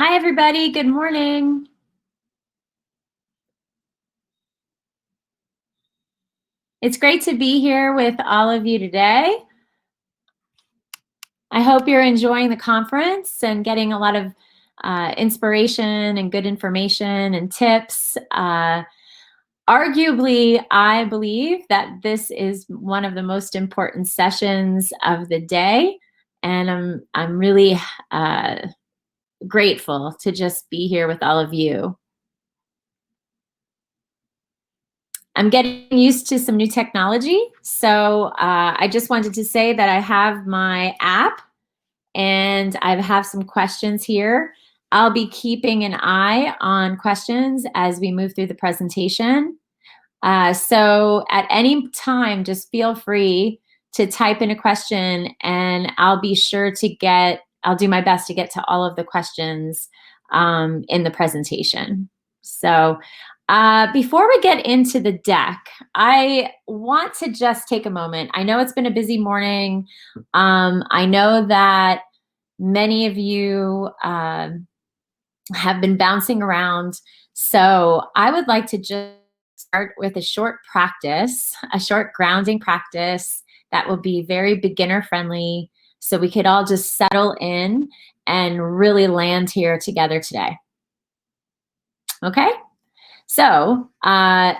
Hi, everybody. Good morning. It's great to be here with all of you today. I hope you're enjoying the conference and getting a lot of inspiration and good information and tips. Arguably, I believe that this is one of the most important sessions of the day, and I'm really grateful to just be here with all of you. I'm getting used to some new technology. So I just wanted to say that I have my app and I have some questions here. I'll be keeping an eye on questions as we move through the presentation. So at any time, just feel free to type in a question and I'll do my best to get to all of the questions in the presentation. So before we get into the deck, I want to just take a moment. I know it's been a busy morning. I know that many of you have been bouncing around. So I would like to just start with a short practice, a short grounding practice that will be very beginner friendly. So we could all just settle in and really land here together today. Okay? So I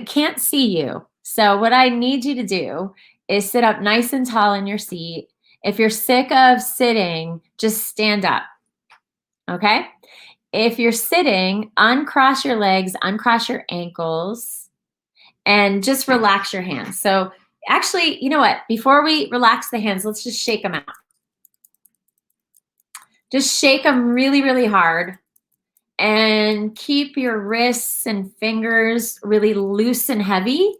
can't see you. So what I need you to do is sit up nice and tall in your seat. If you're sick of sitting, just stand up. Okay? If you're sitting, uncross your legs, uncross your ankles, and just relax your hands. So actually, you know what? Before we relax the hands, let's just shake them out. Just shake them really, really hard. And keep your wrists and fingers really loose and heavy.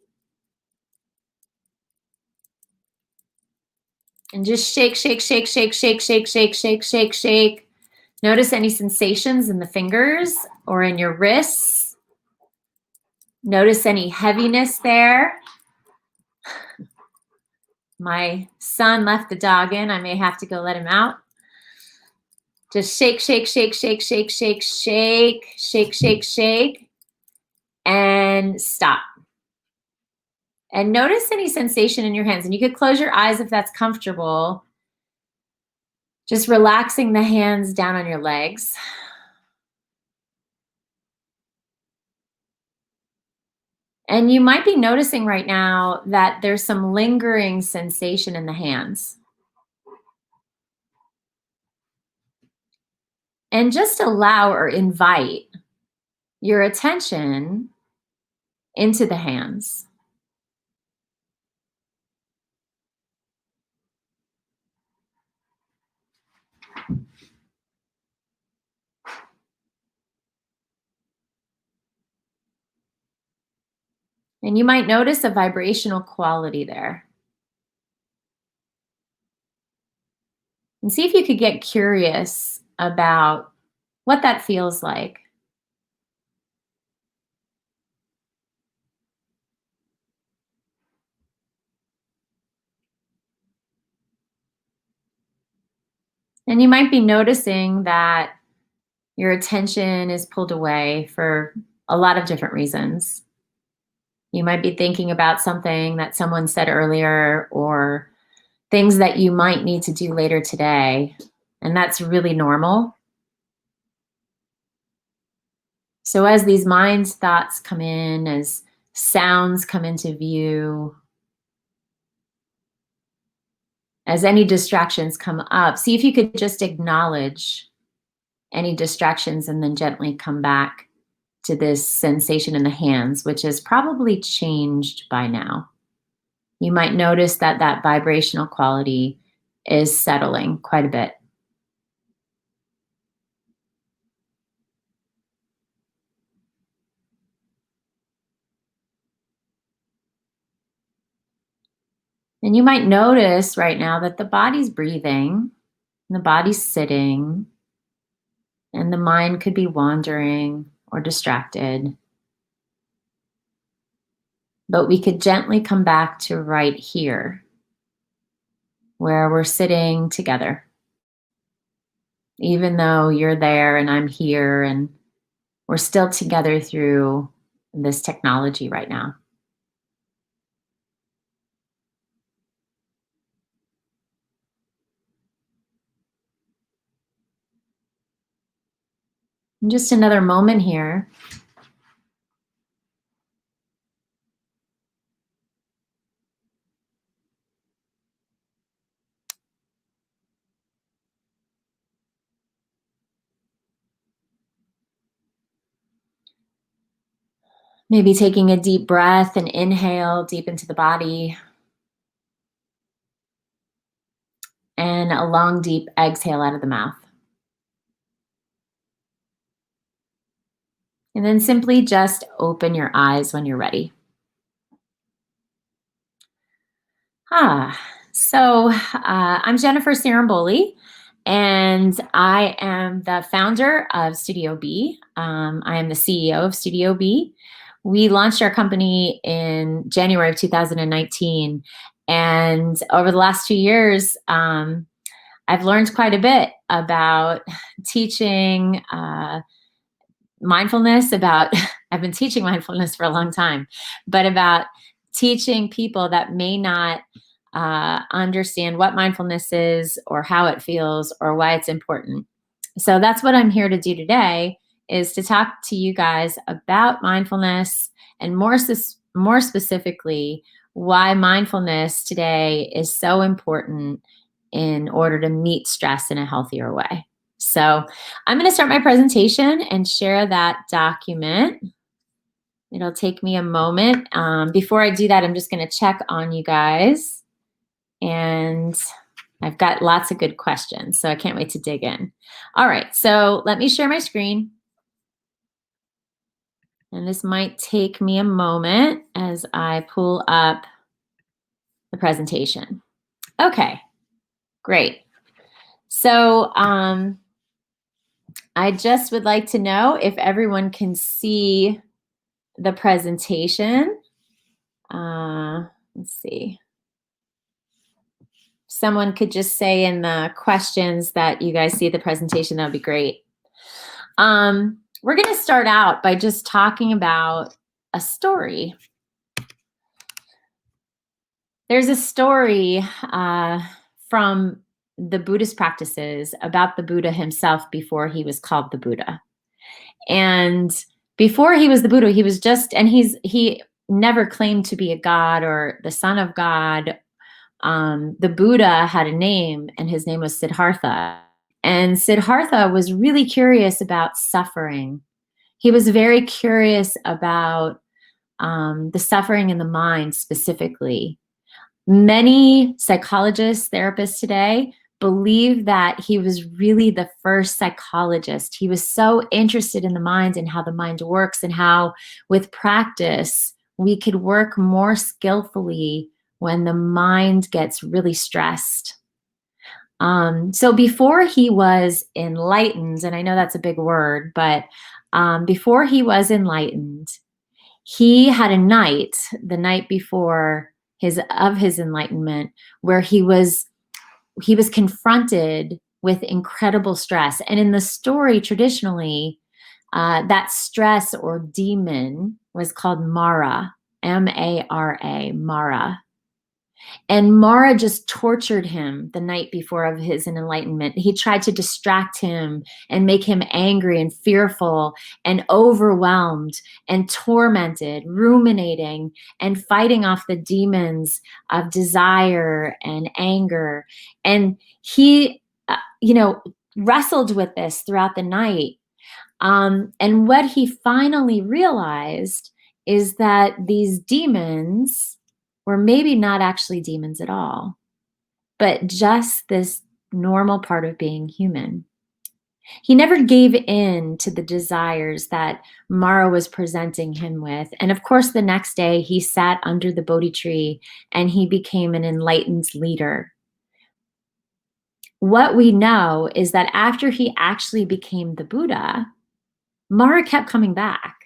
And just shake, shake, shake, shake, shake, shake, shake, shake, shake, shake. Notice any sensations in the fingers or in your wrists. Notice any heaviness there. My son left the dog in. I may have to go let him out. Just shake, shake, shake, shake, shake, shake, shake, shake, shake, shake, and stop. And notice any sensation in your hands. And you could close your eyes if that's comfortable. Just relaxing the hands down on your legs. And you might be noticing right now that there's some lingering sensation in the hands. And just allow or invite your attention into the hands. And you might notice a vibrational quality there. And see if you could get curious about what that feels like. And you might be noticing that your attention is pulled away for a lot of different reasons. You might be thinking about something that someone said earlier or things that you might need to do later today. And that's really normal. So as these mind thoughts come in, as sounds come into view, as any distractions come up, see if you could just acknowledge any distractions and then gently come back to this sensation in the hands, which has probably changed by now. You might notice that that vibrational quality is settling quite a bit. And you might notice right now that the body's breathing, and the body's sitting, and the mind could be wandering or distracted. But we could gently come back to right here, where we're sitting together. even though you're there and I'm here and we're still together through this technology right now. And just another moment here. Maybe taking a deep breath and inhale deep into the body, and a long, deep exhale out of the mouth. And then simply just open your eyes when you're ready. I'm Jennifer Ciarimboli, and I am the founder of Studio B. I am the CEO of Studio B. We launched our company in January of 2019, and over the last 2 years, I've learned quite a bit about teaching mindfulness, about I've been teaching mindfulness for a long time, but about teaching people that may not understand what mindfulness is or how it feels or why it's important. So that's what I'm here to do today, is to talk to you guys about mindfulness, and more specifically, why mindfulness today is so important in order to meet stress in a healthier way. So I'm going to start my presentation and share that document. It'll take me a moment. Before I do that, I'm just going to check on you guys. And I've got lots of good questions, so I can't wait to dig in. All right, so let me share my screen. And this might take me a moment as I pull up the presentation. Okay, great. So I just would like to know if everyone can see the presentation. Let's see. Someone could just say in the questions that you guys see the presentation, that would be great. We're going to start out by just talking about a story. There's a story from the Buddhist practices about the Buddha himself before he was called the Buddha. And before he was the Buddha, he was just, and he never claimed to be a god or the son of God. The Buddha had a name, and his name was Siddhartha. And Siddhartha was really curious about suffering. He was very curious about the suffering in the mind specifically. Many psychologists, therapists today believe that he was really the first psychologist. He was so interested in the mind and how the mind works, and how with practice we could work more skillfully when the mind gets really stressed. So before he was enlightened, and I know that's a big word, but before he was enlightened, he had a night, the night before his enlightenment, where he was confronted with incredible stress. And in the story, traditionally, that stress or demon was called Mara, M-A-R-A, Mara. And Mara just tortured him the night before of his enlightenment. He tried to distract him and make him angry and fearful and overwhelmed and tormented, ruminating and fighting off the demons of desire and anger. And he, wrestled with this throughout the night. And what he finally realized is that these demons were maybe not actually demons at all, but just this normal part of being human. He never gave in to the desires that Mara was presenting him with. And of course, the next day he sat under the Bodhi tree and he became an enlightened leader. What we know is that after he actually became the Buddha, Mara kept coming back.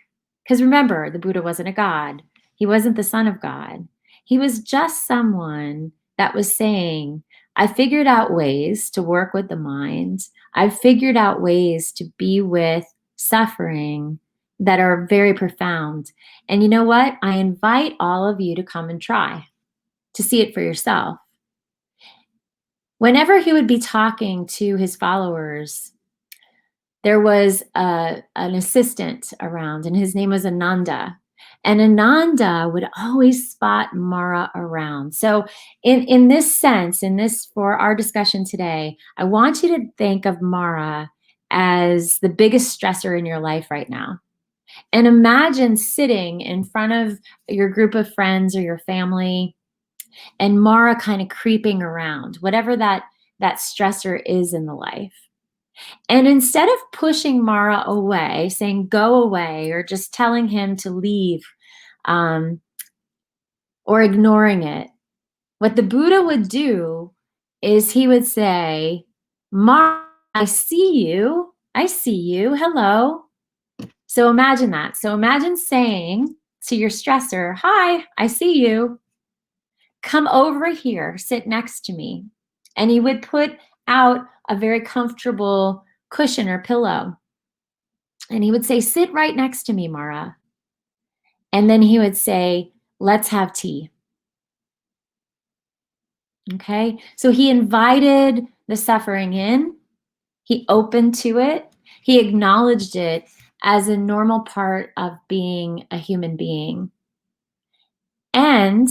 Because remember, the Buddha wasn't a god. He wasn't the son of God. He was just someone that was saying, I figured out ways to work with the mind. I've figured out ways to be with suffering that are very profound. And you know what? I invite all of you to come and try to see it for yourself. Whenever he would be talking to his followers, there was an assistant around, and his name was Ananda. And Ananda would always spot Mara around. So in this sense, for our discussion today, I want you to think of Mara as the biggest stressor in your life right now. And imagine sitting in front of your group of friends or your family, and Mara kind of creeping around, whatever that stressor is in the life. And instead of pushing Mara away, saying, go away, or just telling him to leave, or ignoring it, what the Buddha would do is he would say, Mara, I see you. I see you. Hello. So imagine that. So imagine saying to your stressor, hi, I see you. Come over here, sit next to me. And he would put out a very comfortable cushion or pillow. And he would say, sit right next to me, Mara. And then he would say, let's have tea. Okay, so he invited the suffering in, he opened to it, he acknowledged it as a normal part of being a human being. And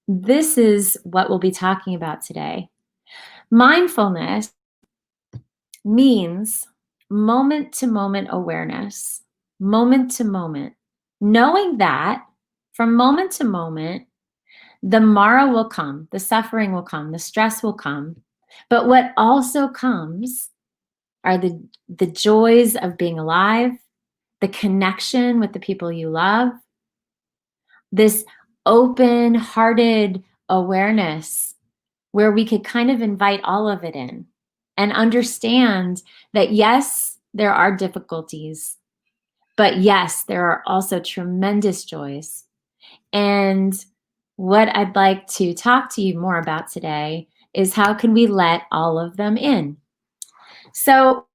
this is what we'll be talking about today. Mindfulness means moment to moment awareness, moment to moment, knowing that from moment to moment, the Mara will come, the suffering will come, the stress will come. But what also comes are the joys of being alive, the connection with the people you love, this open-hearted awareness where we could kind of invite all of it in and understand that yes, there are difficulties, but yes, there are also tremendous joys. And what I'd like to talk to you more about today is how can we let all of them in? So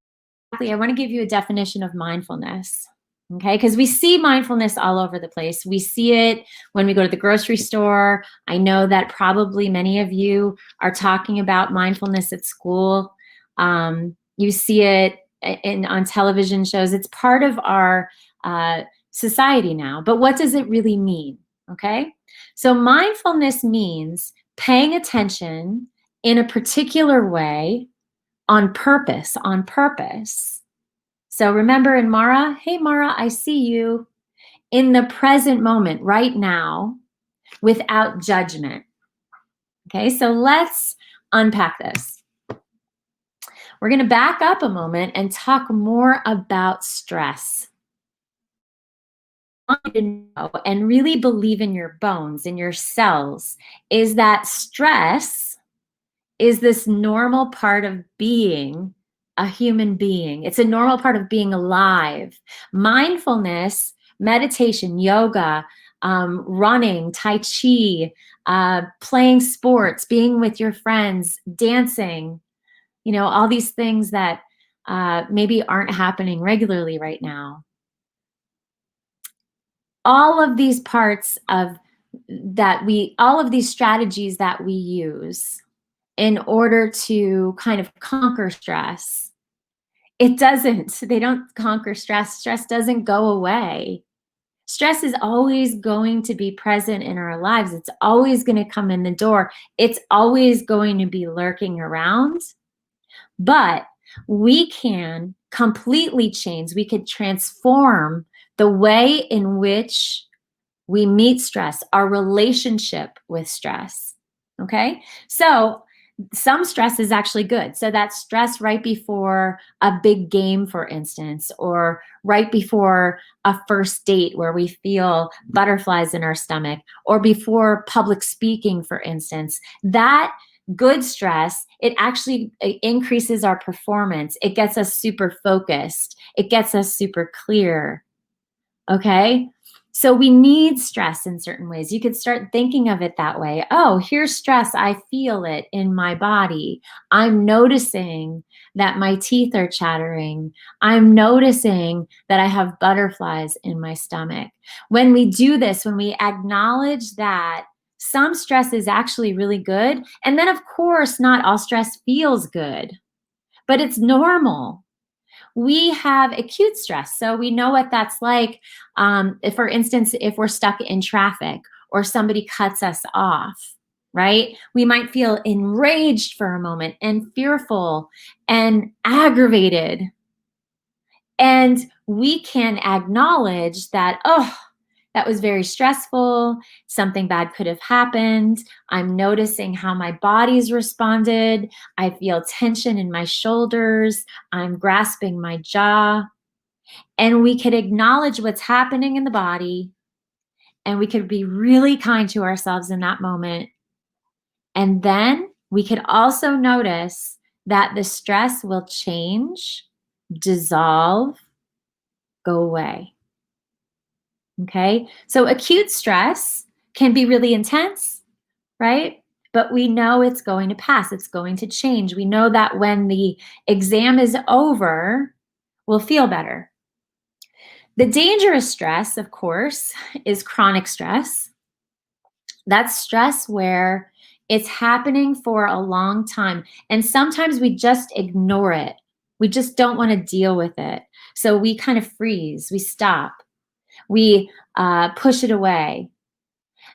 I want to give you a definition of mindfulness, okay? Because we see mindfulness all over the place. We see it when we go to the grocery store. I know that probably many of you are talking about mindfulness at school. You see it on television shows. It's part of our society now. But what does it really mean, okay? So mindfulness means paying attention in a particular way on purpose, on purpose. So remember in Mara, hey Mara, I see you, in the present moment, right now, without judgment. Okay, so let's unpack this. We're going to back up a moment and talk more about stress. What I want you to know and really believe in your bones, in your cells, is that stress is this normal part of being a human being. It's a normal part of being alive. Mindfulness, meditation, yoga, running, tai chi, playing sports, being with your friends, dancing, you know, all these things that maybe aren't happening regularly right now. All of these parts of all of these strategies that we use in order to kind of conquer stress, they don't conquer stress. Stress doesn't go away. Stress is always going to be present in our lives. It's always going to come in the door. It's always going to be lurking around. But we can completely change. We could transform the way in which we meet stress, our relationship with stress. Okay? So some stress is actually good. So that's stress right before a big game, for instance, or right before a first date where we feel butterflies in our stomach, or before public speaking, for instance. That good stress, it actually increases our performance. It gets us super focused. It gets us super clear. Okay? So we need stress in certain ways. You could start thinking of it that way. Oh, here's stress. I feel it in my body. I'm noticing that my teeth are chattering. I'm noticing that I have butterflies in my stomach. When we do this, when we acknowledge that some stress is actually really good, and then of course, not all stress feels good, but it's normal. We have acute stress. So we know what that's like. If, for instance, if we're stuck in traffic or somebody cuts us off, right? We might feel enraged for a moment and fearful and aggravated. And we can acknowledge that, oh, that was very stressful. Something bad could have happened. I'm noticing how my body's responded. I feel tension in my shoulders. I'm grasping my jaw. And we could acknowledge what's happening in the body. And we could be really kind to ourselves in that moment. And then we could also notice that the stress will change, dissolve, go away. Okay, so acute stress can be really intense, right? But we know it's going to pass, it's going to change. We know that when the exam is over, we'll feel better. The dangerous stress, of course, is chronic stress. That's stress where it's happening for a long time. And sometimes we just ignore it. We just don't want to deal with it. So we kind of freeze, we stop. We push it away.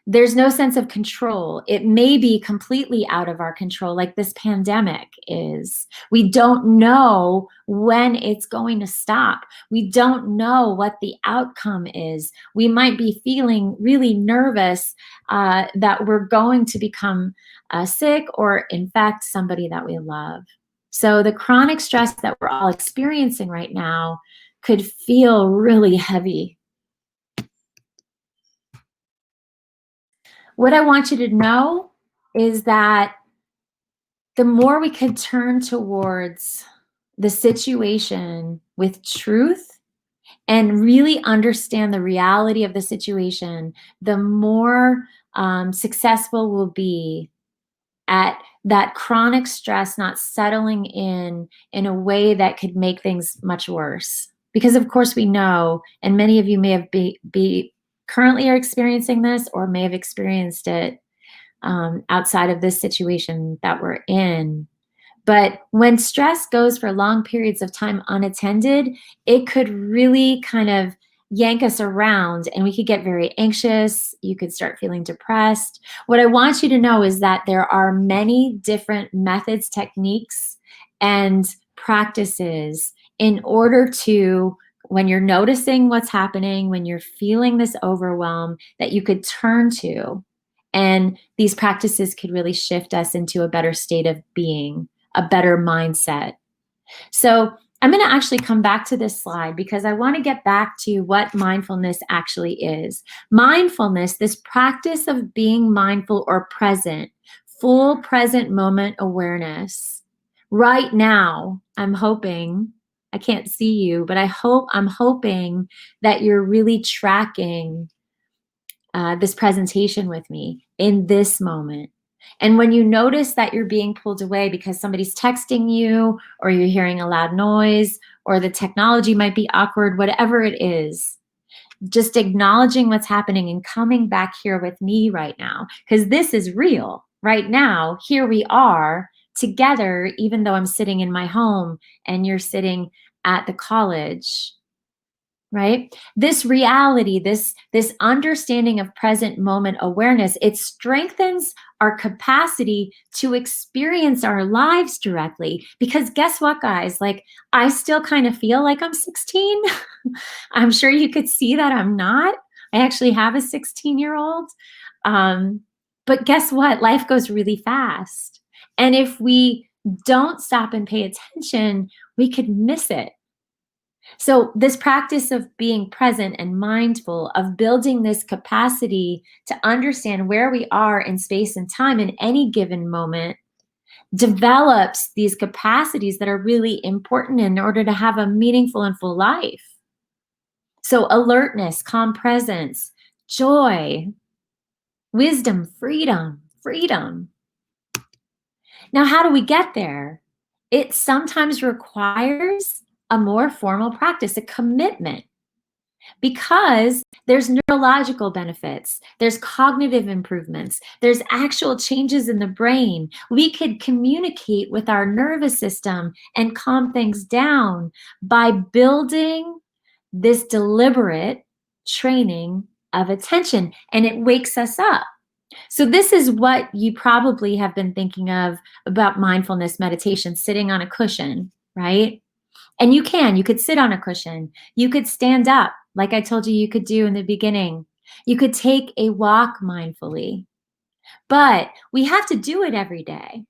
There's no sense of control. It may be completely out of our control, like this pandemic is. We don't know when it's going to stop. We don't know what the outcome is. We might be feeling really nervous that we're going to become sick or infect somebody that we love. So the chronic stress that we're all experiencing right now could feel really heavy. What I want you to know is that the more we could turn towards the situation with truth and really understand the reality of the situation, the more successful we'll be at that chronic stress not settling in a way that could make things much worse. Because of course we know, and many of you may have be currently are experiencing this or may have experienced it outside of this situation that we're in. But when stress goes for long periods of time unattended, it could really kind of yank us around and we could get very anxious. You could start feeling depressed. What I want you to know is that there are many different methods, techniques, and practices in order to, when you're noticing what's happening, when you're feeling this overwhelm, that you could turn to. And these practices could really shift us into a better state of being, a better mindset. So I'm going to actually come back to this slide because I want to get back to what mindfulness actually is. Mindfulness, this practice of being mindful or present, full present moment awareness. Right now, I'm hoping, I can't see you, but I'm hoping that you're really tracking this presentation with me in this moment. And when you notice that you're being pulled away because somebody's texting you or you're hearing a loud noise or the technology might be awkward, whatever it is, just acknowledging what's happening and coming back here with me right now, because this is real. Right now, here we are together, even though I'm sitting in my home and you're sitting at the college. Right? This reality, this understanding of present moment awareness, it strengthens our capacity to experience our lives directly. Because guess what, guys? Like, I still kind of feel like I'm 16. I'm sure you could see that I'm not. I actually have a 16-year-old. But guess what? Life goes really fast. And if we don't stop and pay attention, we could miss it. So this practice of being present and mindful, of building this capacity to understand where we are in space and time in any given moment, develops these capacities that are really important in order to have a meaningful and full life. So alertness, calm presence, joy, wisdom, freedom, freedom. Now, how do we get there? It sometimes requires a more formal practice, a commitment, because there's neurological benefits, there's cognitive improvements, there's actual changes in the brain. We could communicate with our nervous system and calm things down by building this deliberate training of attention, and it wakes us up. So this is what you probably have been thinking of about mindfulness meditation, sitting on a cushion, right? And you could sit on a cushion. You could stand up, like I told you could do in the beginning. You could take a walk mindfully, but we have to do it every day.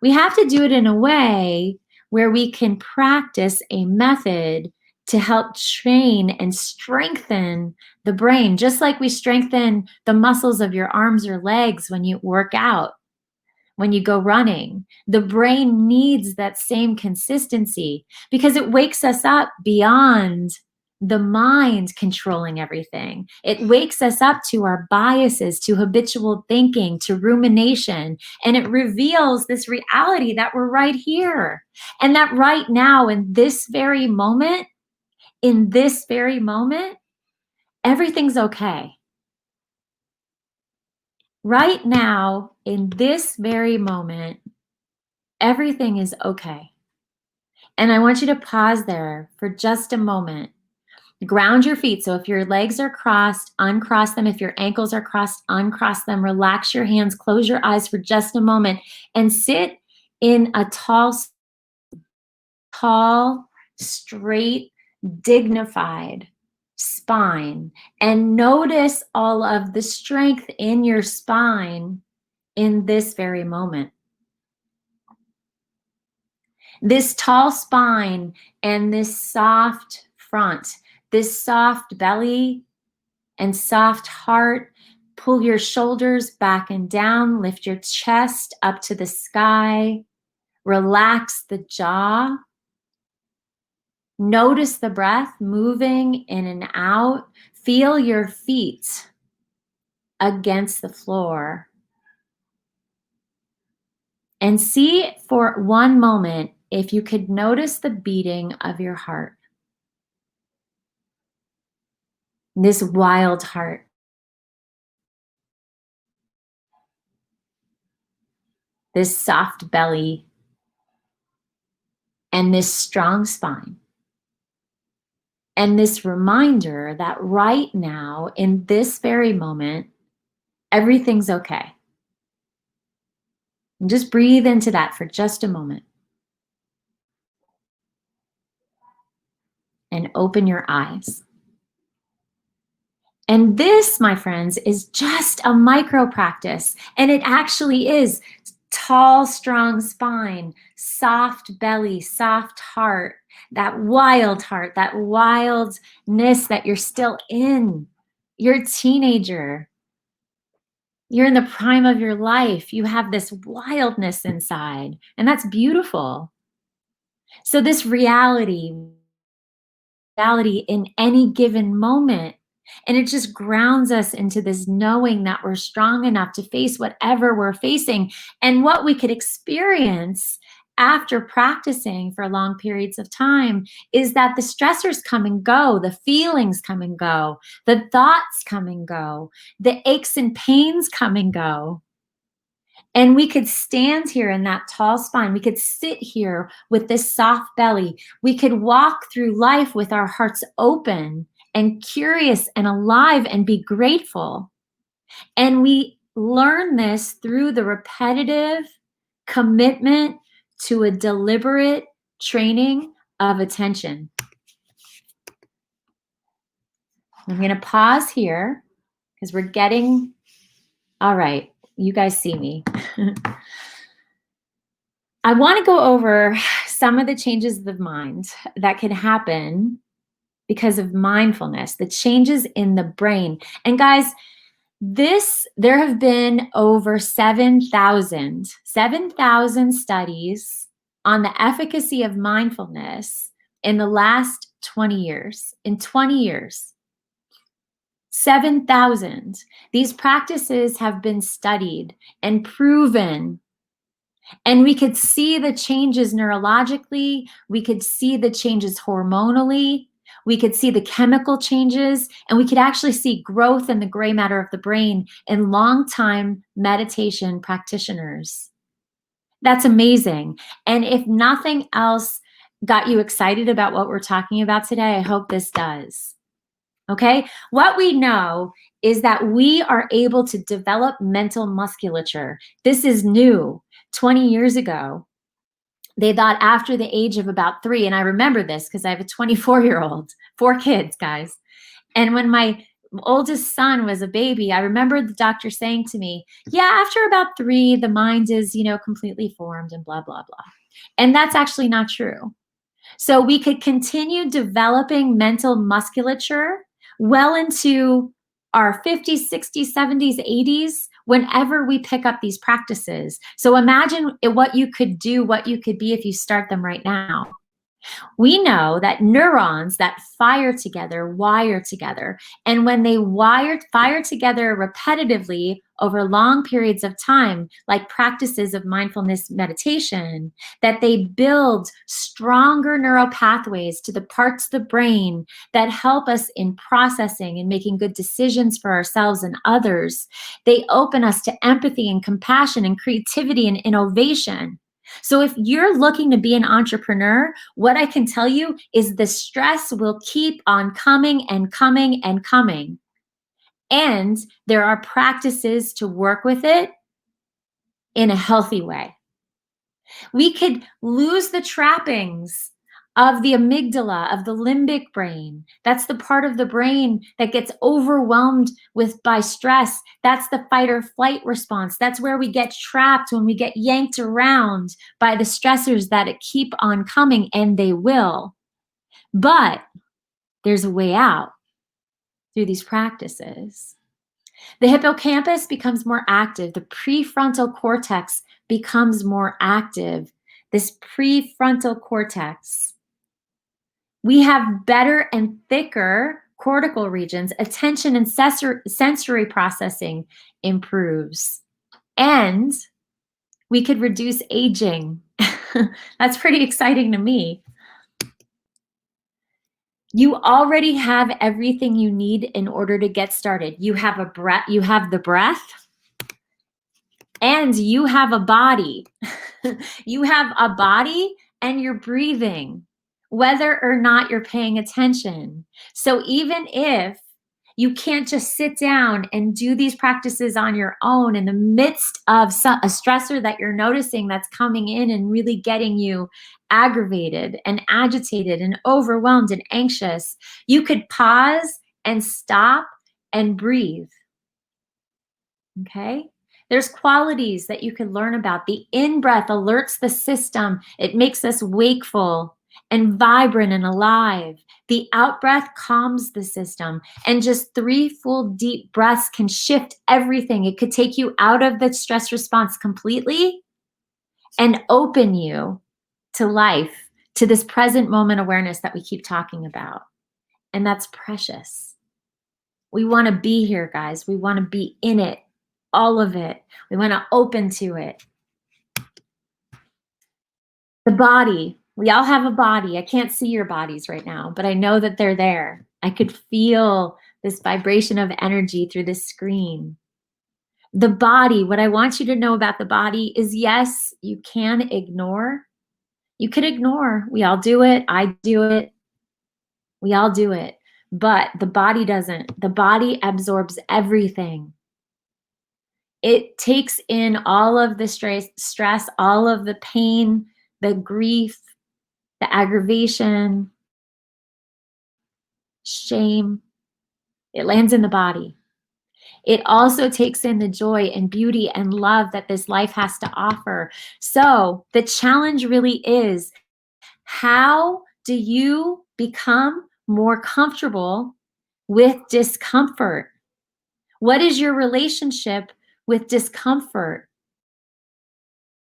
We have to do it in a way where we can practice a method to help train and strengthen the brain, just like we strengthen the muscles of your arms or legs when you work out, when you go running. The brain needs that same consistency because it wakes us up beyond the mind controlling everything. It wakes us up to our biases, to habitual thinking, to rumination, and it reveals this reality that we're right here. And that right now, in this very moment, everything's okay. Right now, in this very moment, everything is okay. And I want you to pause there for just a moment. Ground your feet. So if your legs are crossed, uncross them. If your ankles are crossed, uncross them. Relax your hands, close your eyes for just a moment, and sit in a tall, straight, dignified spine. And notice all of the strength in your spine in this very moment. This tall spine and this soft front, this soft belly and soft heart. Pull your shoulders back and down, lift your chest up to the sky, relax the jaw. Notice the breath moving in and out. Feel your feet against the floor. And see for one moment if you could notice the beating of your heart. This wild heart. This soft belly. And this strong spine. And this reminder that right now, in this very moment, everything's okay. And just breathe into that for just a moment. And open your eyes. And this, my friends, is just a micro practice. And it actually is tall, strong spine, soft belly, soft heart, that wildness that you're still in. You're a teenager. You're in the prime of your life. You have this wildness inside, and that's beautiful. So this reality in any given moment, and it just grounds us into this knowing that we're strong enough to face whatever we're facing. And what we could experience after practicing for long periods of time is that the stressors come and go, the feelings come and go, the thoughts come and go, the aches and pains come and go. And we could stand here in that tall spine. We could sit here with this soft belly. We could walk through life with our hearts open and curious and alive and be grateful. And we learn this through the repetitive commitment to a deliberate training of attention. I'm going to pause here because we're getting, all right, you guys see me. I want to go over some of the changes of the mind that can happen because of mindfulness, the changes in the brain. And guys, there have been over 7,000 studies on the efficacy of mindfulness in the last 20 years. In 20 years, 7,000. These practices have been studied and proven, and we could see the changes neurologically, we could see the changes hormonally, we could see the chemical changes, and we could actually see growth in the gray matter of the brain in long-time meditation practitioners. That's amazing. And if nothing else got you excited about what we're talking about today, I hope this does. Okay? What we know is that we are able to develop mental musculature. This is new. 20 years ago, they thought after the age of about 3, and I remember this because I have a 24-year-old, 4 kids, guys. And when my oldest son was a baby, I remember the doctor saying to me, yeah, after about 3, the mind is, completely formed and blah, blah, blah. And that's actually not true. So we could continue developing mental musculature well into our 50s, 60s, 70s, 80s, whenever we pick up these practices. So imagine what you could do, what you could be if you start them right now. We know that neurons that fire together wire together. And when they fire together repetitively over long periods of time, like practices of mindfulness meditation, that they build stronger neural pathways to the parts of the brain that help us in processing and making good decisions for ourselves and others. They open us to empathy and compassion and creativity and innovation. So if you're looking to be an entrepreneur, what I can tell you is the stress will keep on coming and coming and coming. And there are practices to work with it in a healthy way. We could lose the trappings of the amygdala, of the limbic brain. That's the part of the brain that gets overwhelmed by stress. That's the fight or flight response. That's where we get trapped when we get yanked around by the stressors that keep on coming, and they will. But there's a way out through these practices. The hippocampus becomes more active. The prefrontal cortex becomes more active. This prefrontal cortex, we have better and thicker cortical regions. Attention and sensory processing improves. And we could reduce aging. That's pretty exciting to me. You already have everything you need in order to get started. You have the breath, and you have a body. You have a body and you're breathing, whether or not you're paying attention. So even if you can't just sit down and do these practices on your own in the midst of a stressor that you're noticing that's coming in and really getting you aggravated and agitated and overwhelmed and anxious, you could pause and stop and breathe. Okay? There's qualities that you can learn about. The in-breath alerts the system. It makes us wakeful and vibrant and alive. The out-breath calms the system. And just 3 full deep breaths can shift everything. It could take you out of the stress response completely and open you to life, to this present moment awareness that we keep talking about. And that's precious. We want to be here, guys. We want to be in it. All of it. We want to open to it. The body. We all have a body. I can't see your bodies right now, but I know that they're there. I could feel this vibration of energy through the screen. The body, what I want you to know about the body is, yes, you can ignore. You could ignore. We all do it. I do it. We all do it. But the body doesn't. The body absorbs everything. It takes in all of the stress, all of the pain, the grief, the aggravation, shame. It lands in the body. It also takes in the joy and beauty and love that this life has to offer. So the challenge really is, how do you become more comfortable with discomfort? What is your relationship with discomfort?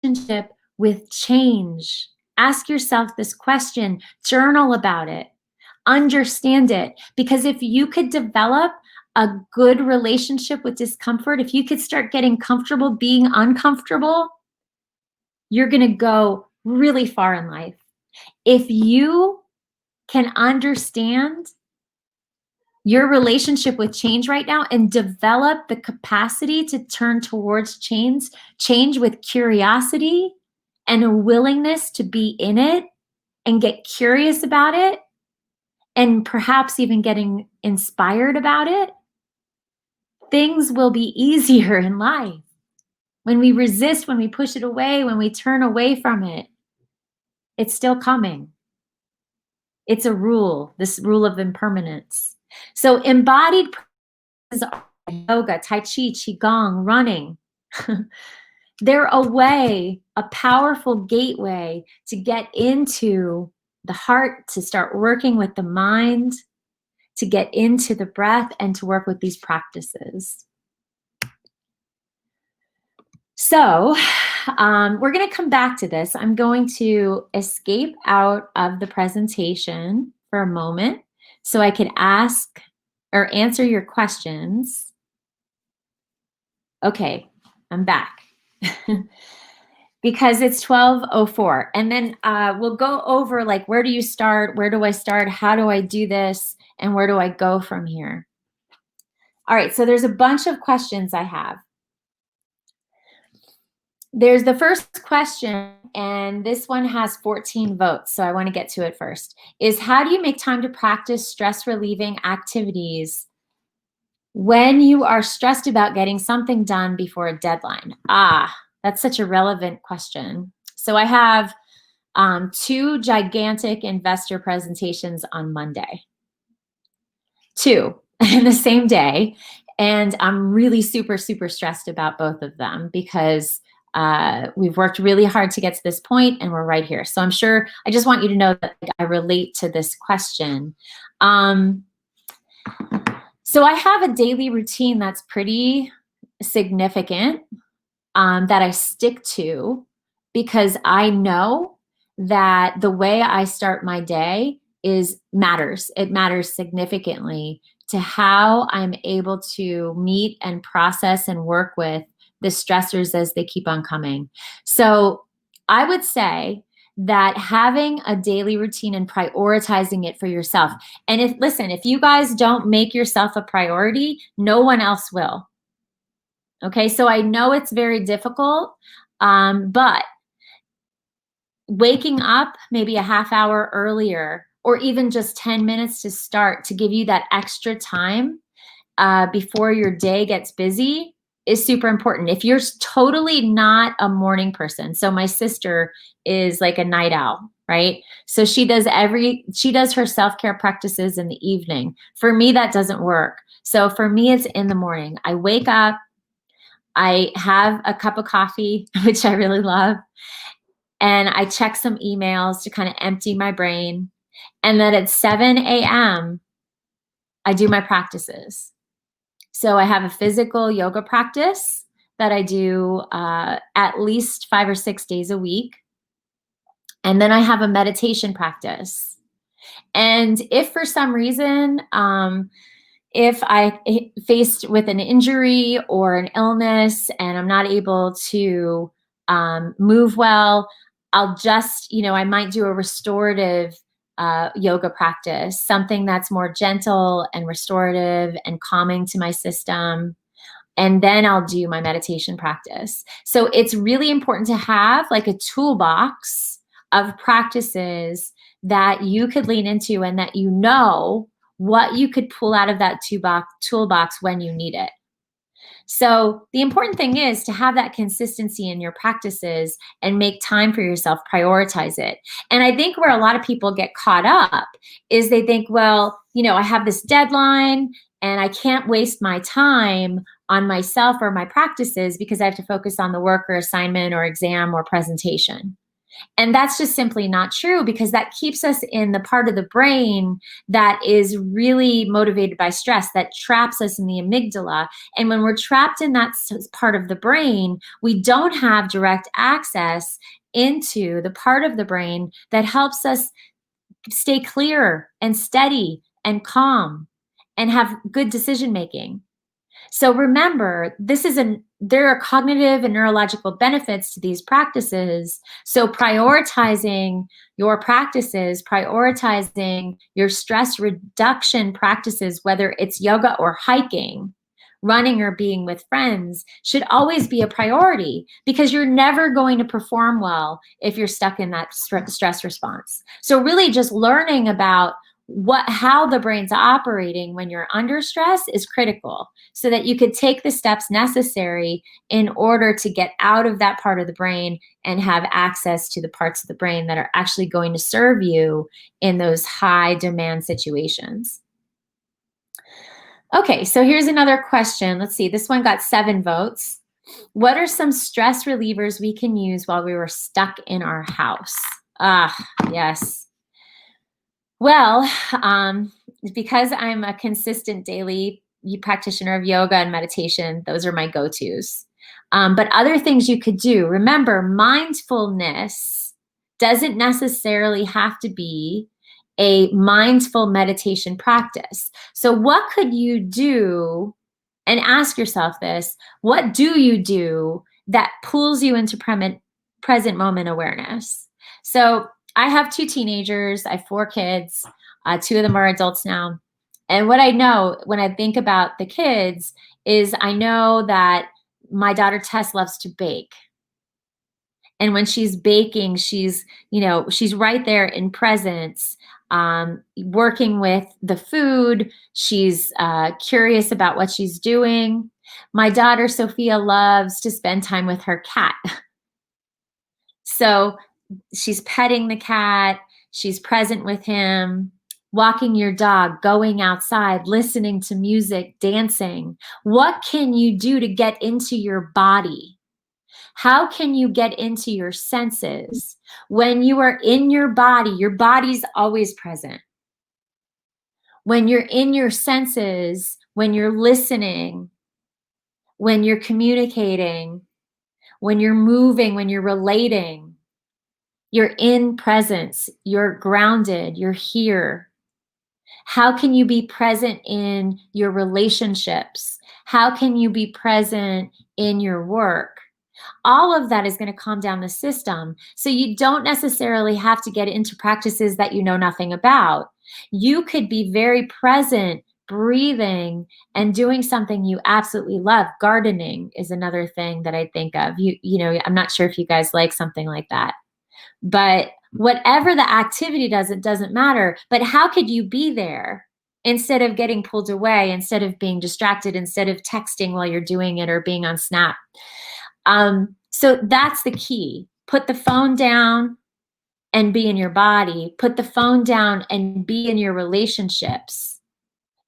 Relationship with change? Ask yourself this question, journal about it, understand it, because if you could develop a good relationship with discomfort, if you could start getting comfortable being uncomfortable, you're going to go really far in life. If you can understand your relationship with change right now and develop the capacity to turn towards change with curiosity and a willingness to be in it and get curious about it, and perhaps even getting inspired about it, things will be easier in life. When we resist, when we push it away, when we turn away from it, it's still coming. It's a rule, this rule of impermanence. So embodied practices are yoga, tai chi, qigong, running. They're a way, a powerful gateway to get into the heart, to start working with the mind, to get into the breath, and to work with these practices. So we're going to come back to this. I'm going to escape out of the presentation for a moment so I can ask or answer your questions. Okay, I'm back. Because it's 12:04, and then we'll go over like, where do you start? Where do I start? How do I do this? And where do I go from here? All right, so there's a bunch of questions I have. There's the first question, and this one has 14 votes, so I want to get to it first, is how do you make time to practice stress-relieving activities when you are stressed about getting something done before a deadline? That's such a relevant question. So I have 2 gigantic investor presentations on Monday. 2 in the same day. And I'm really super, super stressed about both of them because we've worked really hard to get to this point and we're right here. So I'm sure, I just want you to know that I relate to this question. So I have a daily routine that's pretty significant that I stick to because I know that the way I start my day matters. It matters significantly to how I'm able to meet and process and work with the stressors as they keep on coming. So I would say that having a daily routine and prioritizing it for yourself. And if you guys don't make yourself a priority, no one else will. Okay, so I know it's very difficult, but waking up maybe a half hour earlier or even just 10 minutes to start to give you that extra time before your day gets busy is super important. If you're totally not a morning person, so my sister is like a night owl, right? So she does her self-care practices in the evening. For me, that doesn't work. So for me, it's in the morning. I wake up, I have a cup of coffee, which I really love, and I check some emails to kind of empty my brain. And then at 7 a.m., I do my practices. So I have a physical yoga practice that I do at least 5 or 6 days a week. And then I have a meditation practice. And if for some reason, if I faced with an injury or an illness and I'm not able to move well, I'll just, I might do a restorative yoga practice, something that's more gentle and restorative and calming to my system. And then I'll do my meditation practice. So it's really important to have like a toolbox of practices that you could lean into and that you know what you could pull out of that toolbox when you need it. So the important thing is to have that consistency in your practices and make time for yourself, prioritize it. And I think where a lot of people get caught up is they think, well, I have this deadline and I can't waste my time on myself or my practices because I have to focus on the work or assignment or exam or presentation. And that's just simply not true because that keeps us in the part of the brain that is really motivated by stress, that traps us in the amygdala. And when we're trapped in that part of the brain, we don't have direct access into the part of the brain that helps us stay clear and steady and calm and have good decision making. So remember, there are cognitive and neurological benefits to these practices. So prioritizing your practices, prioritizing your stress reduction practices, whether it's yoga or hiking, running or being with friends, should always be a priority, because you're never going to perform well if you're stuck in that stress response. So really just learning about how the brain's operating when you're under stress is critical, so that you could take the steps necessary in order to get out of that part of the brain and have access to the parts of the brain that are actually going to serve you in those high demand situations. Okay, so here's another question. Let's see, this one got 7 votes. What are some stress relievers we can use while we were stuck in our house? Yes. Well, because I'm a consistent daily practitioner of yoga and meditation, those are my go-tos. But other things you could do, remember, mindfulness doesn't necessarily have to be a mindful meditation practice. So what could you do, and ask yourself this, what do you do that pulls you into present moment awareness? So I have 2 teenagers, I have 4 kids, 2 of them are adults now. And what I know when I think about the kids is I know that my daughter Tess loves to bake. And when she's baking, she's right there in presence, working with the food. She's curious about what she's doing. My daughter Sophia loves to spend time with her cat. So she's petting the cat, she's present with him, walking your dog, going outside, listening to music, dancing. What can you do to get into your body? How can you get into your senses? When you are in your body's always present. When you're in your senses, when you're listening, when you're communicating, when you're moving, when you're relating, you're in presence, you're grounded, you're here. How can you be present in your relationships? How can you be present in your work? All of that is going to calm down the system. So you don't necessarily have to get into practices that you know nothing about. You could be very present, breathing, and doing something you absolutely love. Gardening is another thing that I think of. I'm not sure if you guys like something like that. But whatever the activity does, it doesn't matter. But how could you be there instead of getting pulled away, instead of being distracted, instead of texting while you're doing it or being on Snap? So that's the key. Put the phone down and be in your body. Put the phone down and be in your relationships.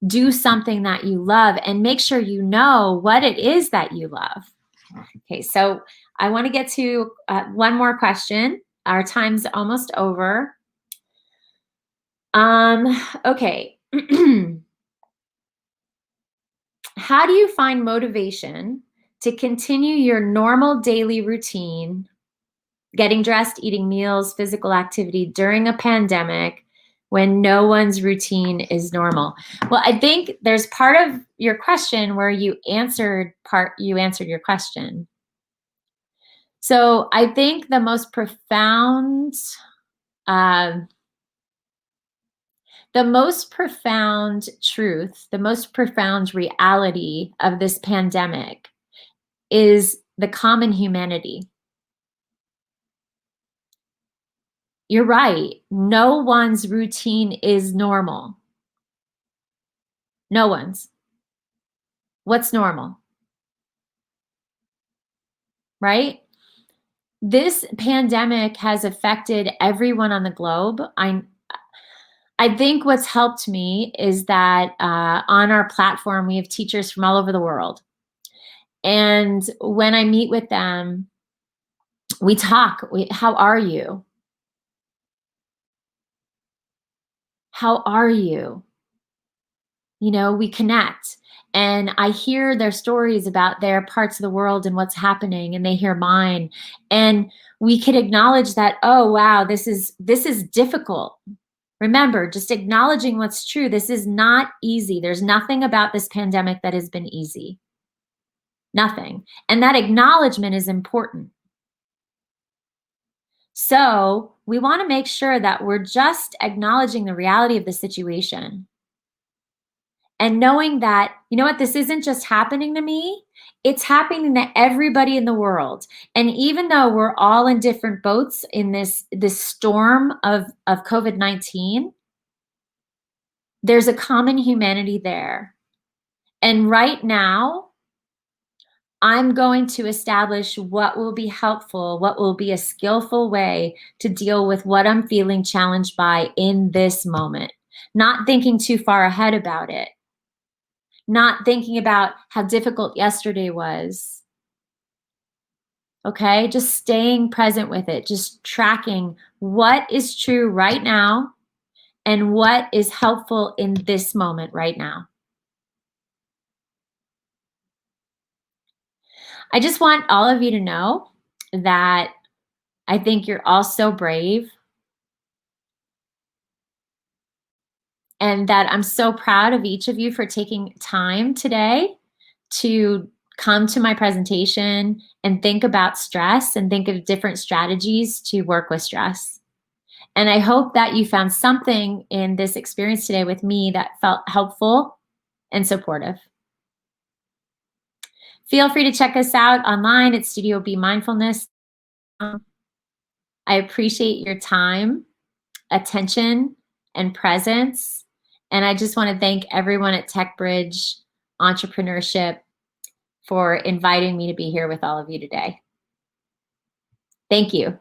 Do something that you love and make sure you know what it is that you love. Okay, so I want to get to one more question. Our time's almost over. Okay. How do you find motivation to continue your normal daily routine, getting dressed, eating meals, physical activity during a pandemic when no one's routine is normal? Well, I think there's part of your question where you answered your question. So I think the most profound truth, the most profound reality of this pandemic is the common humanity. You're right. No one's routine is normal. No one's. What's normal? Right? This pandemic has affected everyone on the globe. I think what's helped me is that on our platform, we have teachers from all over the world. And when I meet with them, we talk. How are you? How are you? We connect. And I hear their stories about their parts of the world and what's happening, and they hear mine. And we could acknowledge that, oh, wow, this is difficult, Remember, just acknowledging what's true. This is not easy. There's nothing about this pandemic that has been easy. Nothing. And that acknowledgement is important. So we want to make sure that we're just acknowledging the reality of the situation and knowing that, you know what, this isn't just happening to me, it's happening to everybody in the world. And even though we're all in different boats in this storm of COVID-19, there's a common humanity there. And right now, I'm going to establish what will be helpful, what will be a skillful way to deal with what I'm feeling challenged by in this moment. Not thinking too far ahead about it. Not thinking about how difficult yesterday was. Okay, just staying present with it, just tracking what is true right now and what is helpful in this moment right now. I just want all of you to know that I think you're all so brave and that I'm so proud of each of you for taking time today to come to my presentation and think about stress and think of different strategies to work with stress. And I hope that you found something in this experience today with me that felt helpful and supportive. Feel free to check us out online at Studio B Mindfulness. I appreciate your time, attention, and presence. And I just want to thank everyone at TechBridge Entrepreneurship for inviting me to be here with all of you today. Thank you.